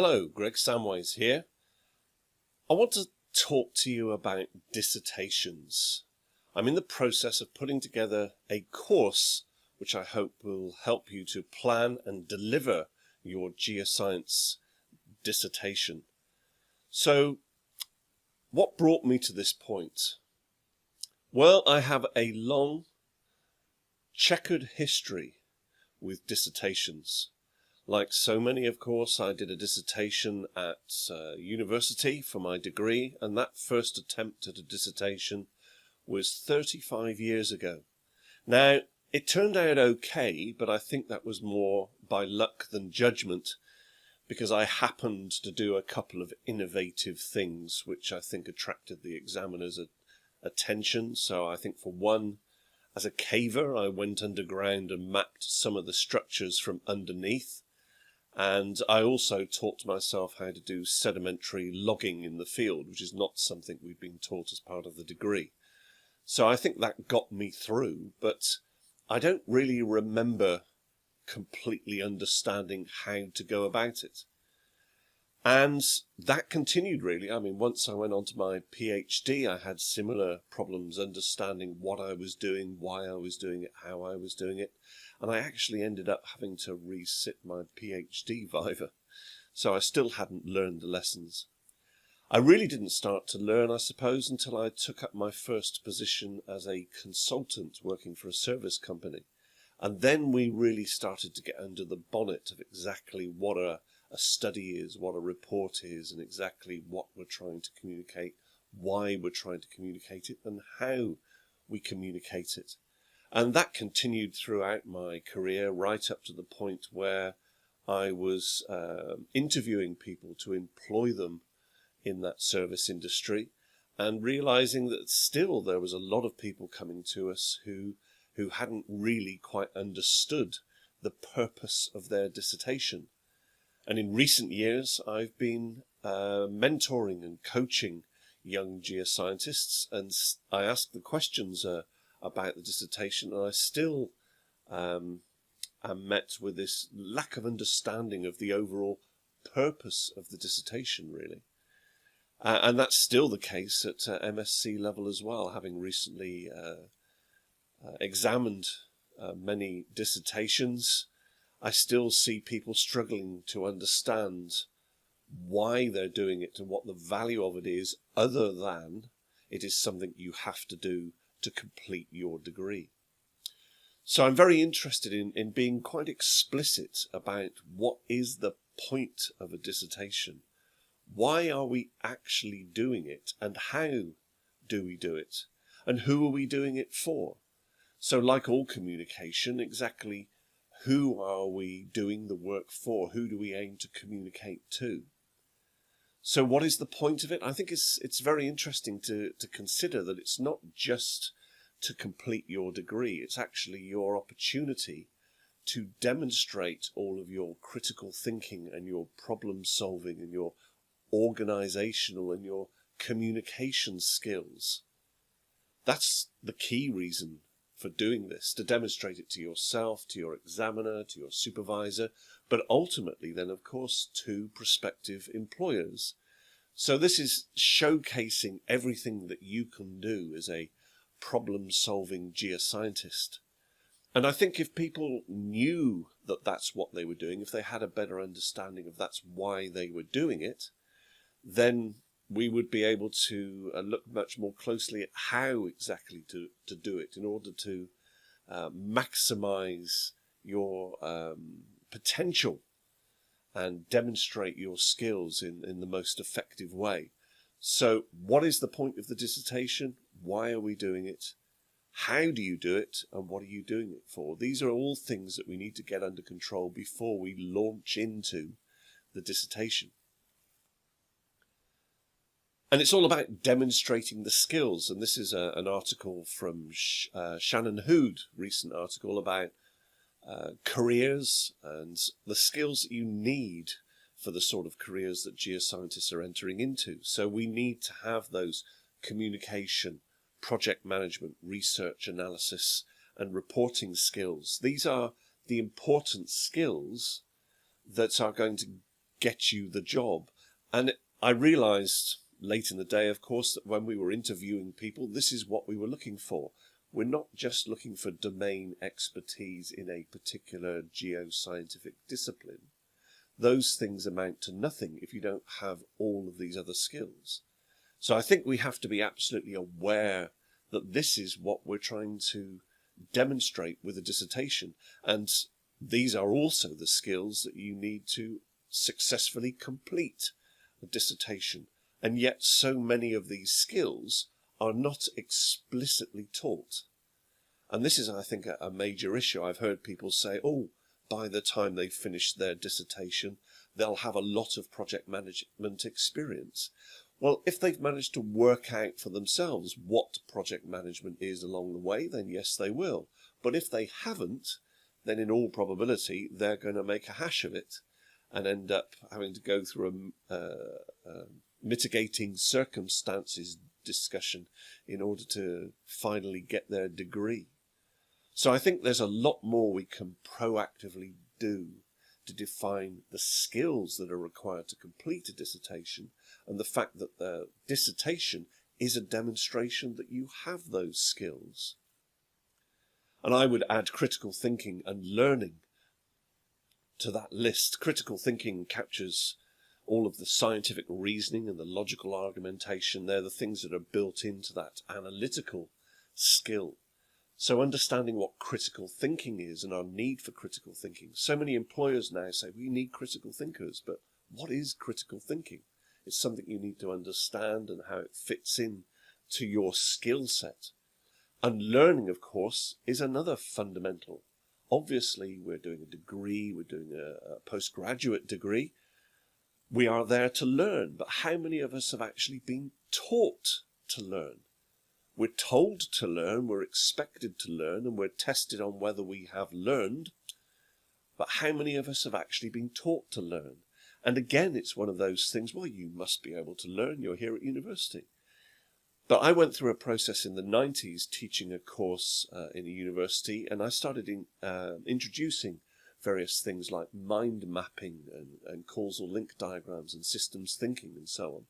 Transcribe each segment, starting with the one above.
Hello, Greg Samways here. I want to talk to you about dissertations. I'm in the process of putting together a course which I hope will help you to plan and deliver your geoscience dissertation. So, what brought me to this point? Well, I have a long, checkered history with dissertations. Like so many, of course, I did a dissertation at university for my degree, and that first attempt at a dissertation was 35 years ago. Now, it turned out okay, but I think that was more by luck than judgment, because I happened to do a couple of innovative things which I think attracted the examiner's attention. So I think for one, as a caver, I went underground and mapped some of the structures from underneath. And I also taught myself how to do sedimentary logging in the field, which is not something we've been taught as part of the degree. So I think that got me through, but I don't really remember completely understanding how to go about it. And that continued really. I mean, once I went on to my PhD, I had similar problems understanding what I was doing, why I was doing it, how I was doing it. And I actually ended up having to resit my PhD viva. So I still hadn't learned the lessons. I really didn't start to learn, I suppose, until I took up my first position as a consultant working for a service company. And then we really started to get under the bonnet of exactly what a study is, what a report is, and exactly what we're trying to communicate, why we're trying to communicate it, and how we communicate it. And that continued throughout my career, right up to the point where I was interviewing people to employ them in that service industry, and realizing that still there was a lot of people coming to us who hadn't really quite understood the purpose of their dissertation. And in recent years, I've been mentoring and coaching young geoscientists, and I ask the questions about the dissertation, and I still am met with this lack of understanding of the overall purpose of the dissertation, really. And that's still the case at MSc level as well, having recently examined many dissertations. I still see people struggling to understand why they're doing it and what the value of it is, other than it is something you have to do to complete your degree. So I'm very interested in being quite explicit about what is the point of a dissertation. Why are we actually doing it, and how do we do it, and who are we doing it for? So like all communication, exactly who are we doing the work for? Who do we aim to communicate to? So what is the point of it? I think it's very interesting to consider that it's not just to complete your degree. It's actually your opportunity to demonstrate all of your critical thinking and your problem solving and your organizational and your communication skills. That's the key reason for doing this, to demonstrate it to yourself, to your examiner, to your supervisor, but ultimately then, of course, to prospective employers. So this is showcasing everything that you can do as a problem-solving geoscientist. And I think if people knew that that's what they were doing, if they had a better understanding of that's why they were doing it, then we would be able to look much more closely at how exactly to do it in order to maximize your potential and demonstrate your skills in the most effective way. So what is the point of the dissertation? Why are we doing it? How do you do it? And what are you doing it for? These are all things that we need to get under control before we launch into the dissertation. And it's all about demonstrating the skills. And this is an article from Shannon Hood, recent article about careers and the skills that you need for the sort of careers that geoscientists are entering into. So we need to have those communication, project management, research analysis, and reporting skills. These are the important skills that are going to get you the job. And I realized late in the day, of course, that when we were interviewing people, this is what we were looking for. We're not just looking for domain expertise in a particular geoscientific discipline. Those things amount to nothing if you don't have all of these other skills. So I think we have to be absolutely aware that this is what we're trying to demonstrate with a dissertation. And these are also the skills that you need to successfully complete a dissertation. And yet so many of these skills are not explicitly taught. And this is, I think, a major issue. I've heard people say, oh, by the time they finish their dissertation, they'll have a lot of project management experience. Well, if they've managed to work out for themselves what project management is along the way, then yes, they will. But if they haven't, then in all probability, they're going to make a hash of it and end up having to go through a mitigating circumstances discussion in order to finally get their degree. So I think there's a lot more we can proactively do to define the skills that are required to complete a dissertation, and the fact that the dissertation is a demonstration that you have those skills. And I would add critical thinking and learning to that list. Critical thinking captures all of the scientific reasoning and the logical argumentation. They're the things that are built into that analytical skill. So understanding what critical thinking is and our need for critical thinking. So many employers now say we need critical thinkers, but what is critical thinking? It's something you need to understand and how it fits in to your skill set. And learning, of course, is another fundamental. Obviously, we're doing a degree, we're doing a postgraduate degree. We are there to learn, but how many of us have actually been taught to learn? We're told to learn, we're expected to learn, and we're tested on whether we have learned. But how many of us have actually been taught to learn? And again, it's one of those things, well, you must be able to learn, you're here at university. But I went through a process in the 90s teaching a course in a university, and I started introducing various things like mind mapping and causal link diagrams and systems thinking and so on.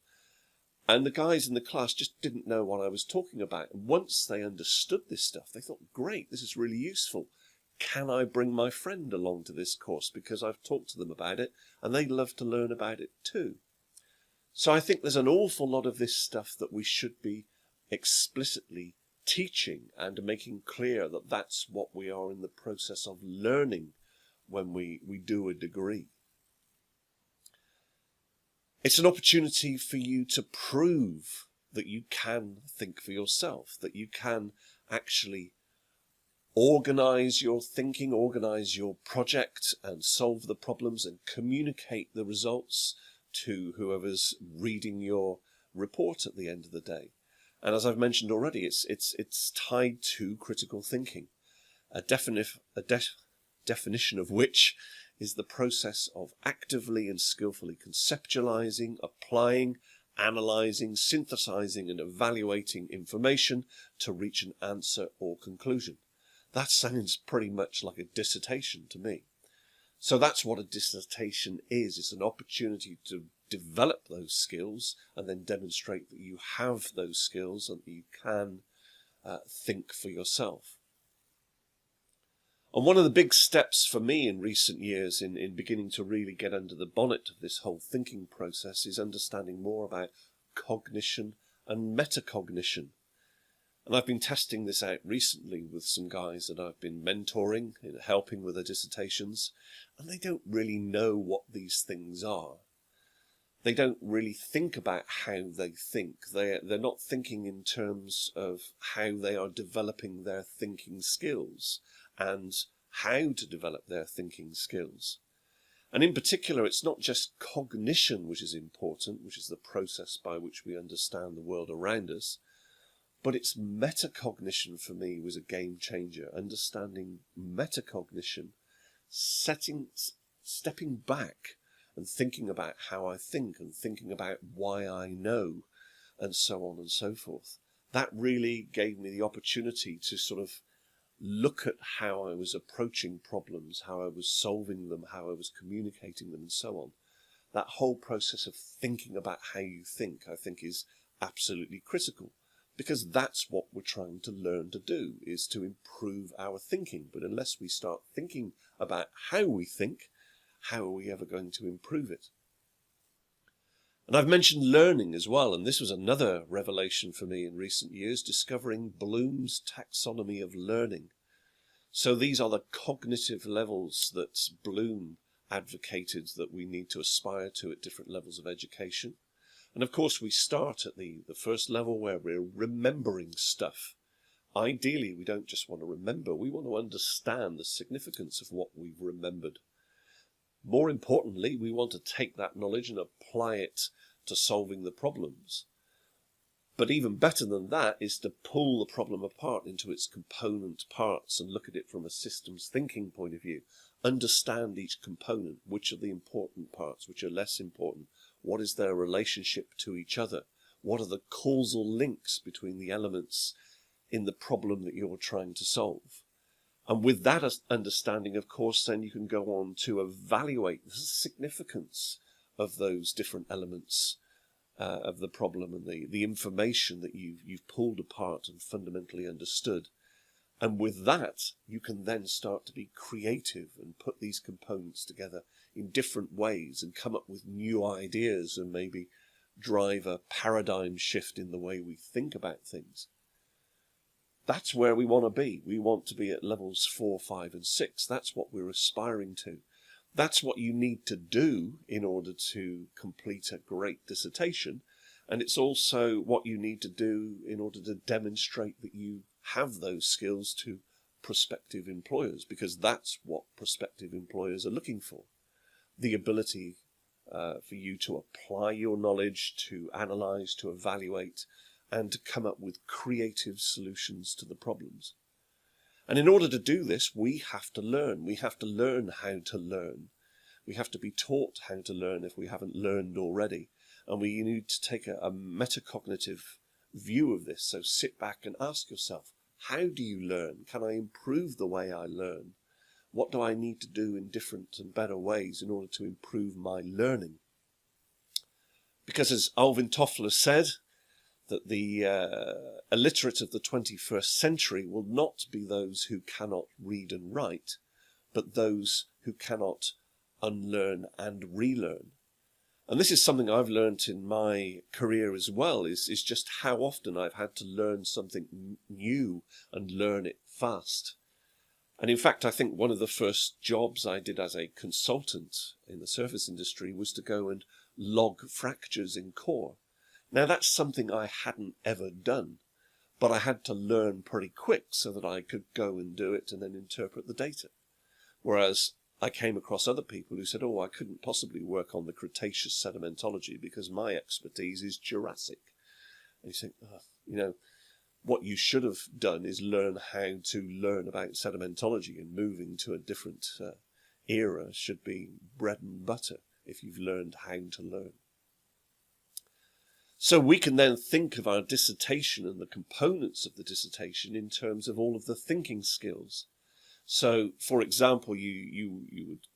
And the guys in the class just didn't know what I was talking about. And once they understood this stuff, they thought, great, this is really useful. Can I bring my friend along to this course? Because I've talked to them about it, and they'd love to learn about it too. So I think there's an awful lot of this stuff that we should be explicitly teaching and making clear that that's what we are in the process of learning when we do a degree. It's an opportunity for you to prove that you can think for yourself, that you can actually organize your thinking, organize your project and solve the problems and communicate the results to whoever's reading your report at the end of the day. And as I've mentioned already, it's tied to critical thinking, a definition of which is the process of actively and skillfully conceptualizing, applying, analyzing, synthesizing and evaluating information to reach an answer or conclusion. That sounds pretty much like a dissertation to me. So that's what a dissertation is. It's an opportunity to develop those skills and then demonstrate that you have those skills and that you can think for yourself. And one of the big steps for me in recent years in beginning to really get under the bonnet of this whole thinking process is understanding more about cognition and metacognition. And I've been testing this out recently with some guys that I've been mentoring and helping with their dissertations, and they don't really know what these things are. They don't really think about how they think. They're not thinking in terms of how they are developing their thinking skills and how to develop their thinking skills. And in particular, it's not just cognition which is important, which is the process by which we understand the world around us, but it's metacognition for me was a game changer. Understanding metacognition, stepping back and thinking about how I think and thinking about why I know and so on and so forth. That really gave me the opportunity to sort of look at how I was approaching problems, how I was solving them, how I was communicating them and so on. that whole process of thinking about how you think, I think, is absolutely critical, because that's what we're trying to learn to do, is to improve our thinking. But unless we start thinking about how we think, how are we ever going to improve it? And I've mentioned learning as well, and this was another revelation for me in recent years, discovering Bloom's taxonomy of learning. So these are the cognitive levels that Bloom advocated that we need to aspire to at different levels of education. And of course we start at the first level where we're remembering stuff. Ideally, we don't just want to remember, we want to understand the significance of what we've remembered. More importantly, we want to take that knowledge and apply it to solving the problems. But even better than that is to pull the problem apart into its component parts and look at it from a systems thinking point of view. Understand each component, which are the important parts, which are less important. What is their relationship to each other? What are the causal links between the elements in the problem that you're trying to solve? And with that understanding, of course, then you can go on to evaluate the significance of those different elements of the problem and the information that you've pulled apart and fundamentally understood. And with that, you can then start to be creative and put these components together in different ways and come up with new ideas and maybe drive a paradigm shift in the way we think about things. That's where we want to be. We want to be at levels 4, 5, and 6. That's what we're aspiring to. That's what you need to do in order to complete a great dissertation. And it's also what you need to do in order to demonstrate that you have those skills to prospective employers, because that's what prospective employers are looking for. The ability for you to apply your knowledge, to analyze, to evaluate, and to come up with creative solutions to the problems. And in order to do this, we have to learn. We have to learn how to learn. We have to be taught how to learn if we haven't learned already. And we need to take a metacognitive view of this. So sit back and ask yourself, how do you learn? Can I improve the way I learn? What do I need to do in different and better ways in order to improve my learning? Because as Alvin Toffler said, that the illiterate of the 21st century will not be those who cannot read and write, but those who cannot unlearn and relearn. And this is something I've learnt in my career as well, is just how often I've had to learn something new and learn it fast. And in fact, I think one of the first jobs I did as a consultant in the surface industry was to go and log fractures in core. Now, that's something I hadn't ever done, but I had to learn pretty quick so that I could go and do it and then interpret the data. Whereas I came across other people who said, oh, I couldn't possibly work on the Cretaceous sedimentology because my expertise is Jurassic. And you think, oh, what you should have done is learn how to learn about sedimentology, and moving to a different era should be bread and butter if you've learned how to learn. So we can then think of our dissertation and the components of the dissertation in terms of all of the thinking skills. So, for example, you would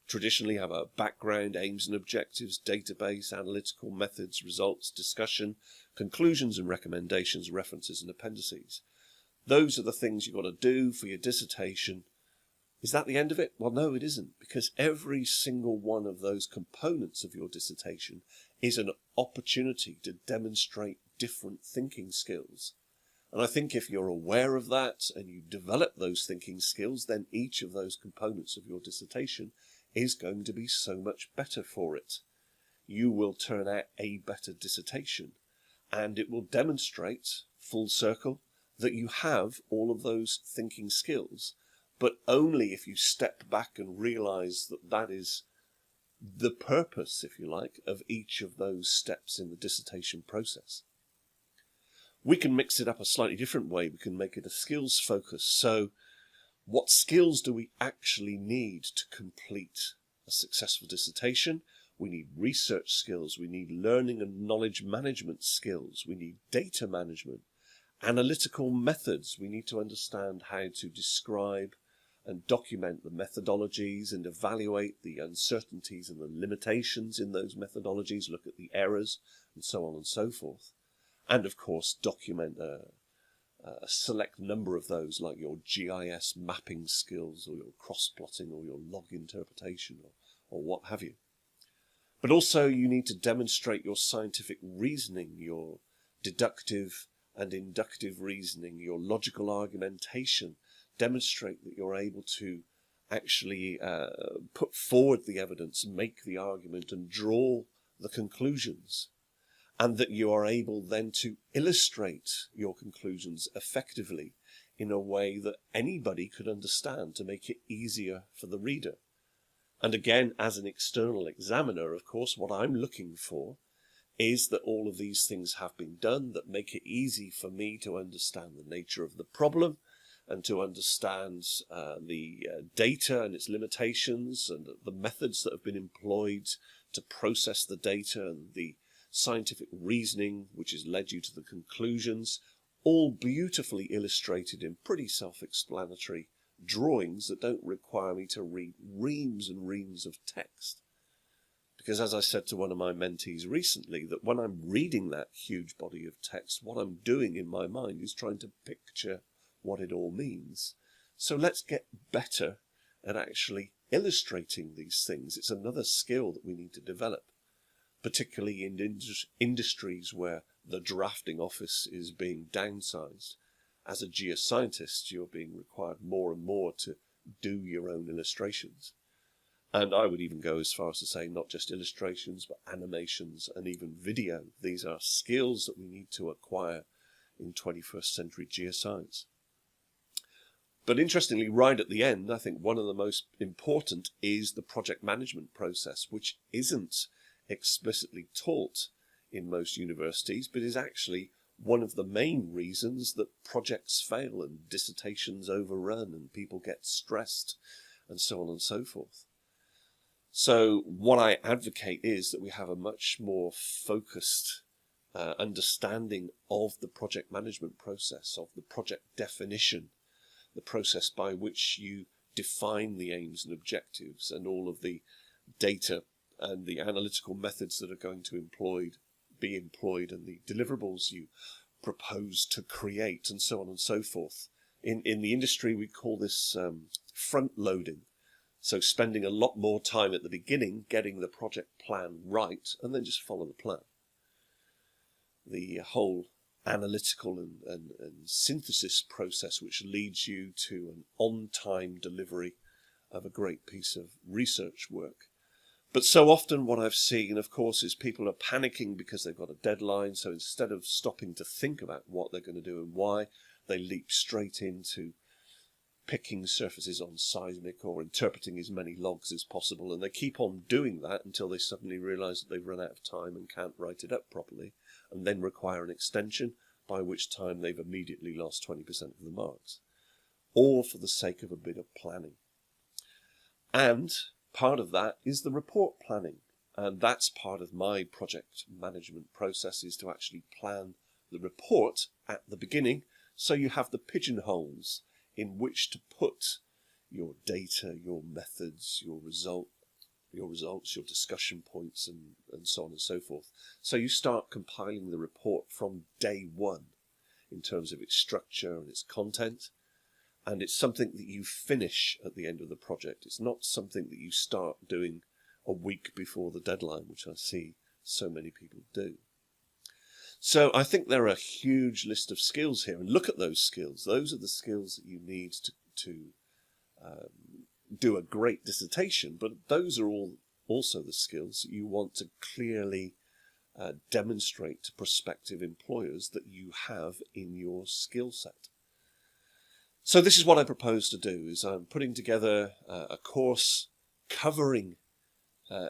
traditionally have a background, aims and objectives, database, analytical methods, results, discussion, conclusions and recommendations, references and appendices. Those are the things you've got to do for your dissertation. Is that the end of it? Well, no, it isn't, because every single one of those components of your dissertation is an opportunity to demonstrate different thinking skills. And I think if you're aware of that and you develop those thinking skills, then each of those components of your dissertation is going to be so much better for it. You will turn out a better dissertation, and it will demonstrate, full circle, that you have all of those thinking skills, but only if you step back and realize that that is the purpose, if you like, of each of those steps in the dissertation process. We can mix it up a slightly different way. We can make it a skills focus. So what skills do we actually need to complete a successful dissertation? We need research skills. We need learning and knowledge management skills. We need data management, analytical methods. We need to understand how to describe and document the methodologies and evaluate the uncertainties and the limitations in those methodologies, look at the errors and so on and so forth. And of course, document a select number of those, like your GIS mapping skills or your cross-plotting or your log interpretation or what have you. But also you need to demonstrate your scientific reasoning, your deductive and inductive reasoning, your logical argumentation. Demonstrate that you're able to actually put forward the evidence, make the argument and draw the conclusions, and that you are able then to illustrate your conclusions effectively in a way that anybody could understand to make it easier for the reader. And again, as an external examiner, of course, what I'm looking for is that all of these things have been done that make it easy for me to understand the nature of the problem and to understand the data and its limitations and the methods that have been employed to process the data and the scientific reasoning which has led you to the conclusions, all beautifully illustrated in pretty self-explanatory drawings that don't require me to read reams and reams of text. Because as I said to one of my mentees recently, that when I'm reading that huge body of text, what I'm doing in my mind is trying to picture what it all means. So let's get better at actually illustrating these things. It's another skill that we need to develop, particularly in industries where the drafting office is being downsized. As a geoscientist, you're being required more and more to do your own illustrations. And I would even go as far as to say not just illustrations, but animations and even video. These are skills that we need to acquire in 21st century geoscience. But interestingly, right at the end, I think one of the most important is the project management process, which isn't explicitly taught in most universities, but is actually one of the main reasons that projects fail and dissertations overrun and people get stressed and so on and so forth. So what I advocate is that we have a much more focused understanding of the project management process, of the project definition, the process by which you define the aims and objectives and all of the data and the analytical methods that are going to be employed and the deliverables you propose to create and so on and so forth. In the industry, we call this front loading. So spending a lot more time at the beginning getting the project plan right and then just follow the plan. The whole analytical and synthesis process which leads you to an on-time delivery of a great piece of research work. But so often what I've seen, of course, is people are panicking because they've got a deadline. So instead of stopping to think about what they're going to do and why, they leap straight into picking surfaces on seismic or interpreting as many logs as possible. And they keep on doing that until they suddenly realize that they've run out of time and can't write it up properly, and then require an extension, by which time they've immediately lost 20% of the marks, all for the sake of a bit of planning. And part of that is the report planning, and that's part of my project management process, is to actually plan the report at the beginning, so you have the pigeonholes in which to put your data, your methods, your results, your discussion points, and so on and so forth. So you start compiling the report from day one in terms of its structure and its content, and it's something that you finish at the end of the project. It's not something that you start doing a week before the deadline, which I see so many people do. So I think there are a huge list of skills here, and look at those skills. Those are the skills that you need to do a great dissertation, but those are also the skills that you want to clearly demonstrate to prospective employers that you have in your skill set. So this is what I propose to do, is I'm putting together a course covering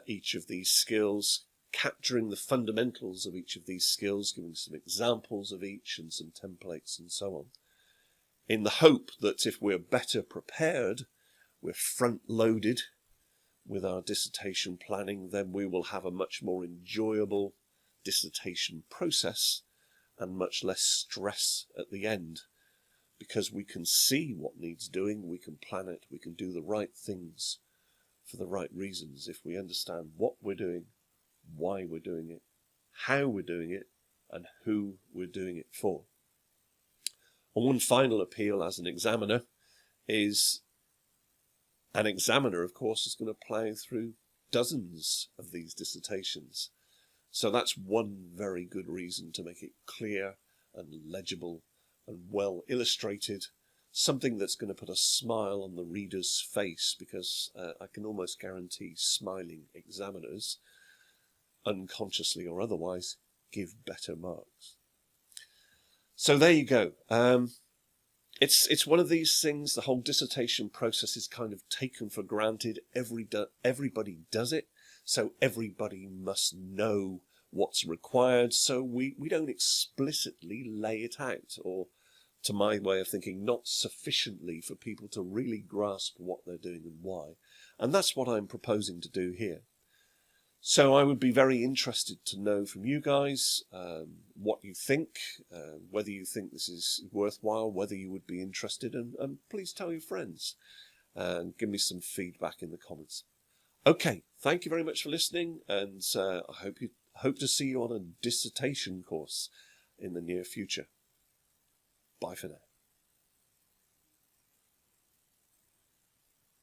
each of these skills, capturing the fundamentals of each of these skills, giving some examples of each and some templates and so on, in the hope that if we're better prepared, we're front-loaded with our dissertation planning, then we will have a much more enjoyable dissertation process and much less stress at the end. because we can see what needs doing, we can plan it, we can do the right things for the right reasons if we understand what we're doing, why we're doing it, how we're doing it, and who we're doing it for. And one final appeal as an examiner is an examiner, of course, is going to plough through dozens of these dissertations. So that's one very good reason to make it clear and legible and well illustrated, something that's going to put a smile on the reader's face, because I can almost guarantee smiling examiners, unconsciously or otherwise, give better marks. So there you go. It's one of these things, the whole dissertation process is kind of taken for granted. Everybody does it, so everybody must know what's required, so we don't explicitly lay it out, or, to my way of thinking, not sufficiently for people to really grasp what they're doing and why. And that's what I'm proposing to do here. So I would be very interested to know from you guys what you think, whether you think this is worthwhile, whether you would be interested, and please tell your friends and give me some feedback in the comments. Okay, thank you very much for listening, and I hope to see you on a dissertation course in the near future. Bye for now.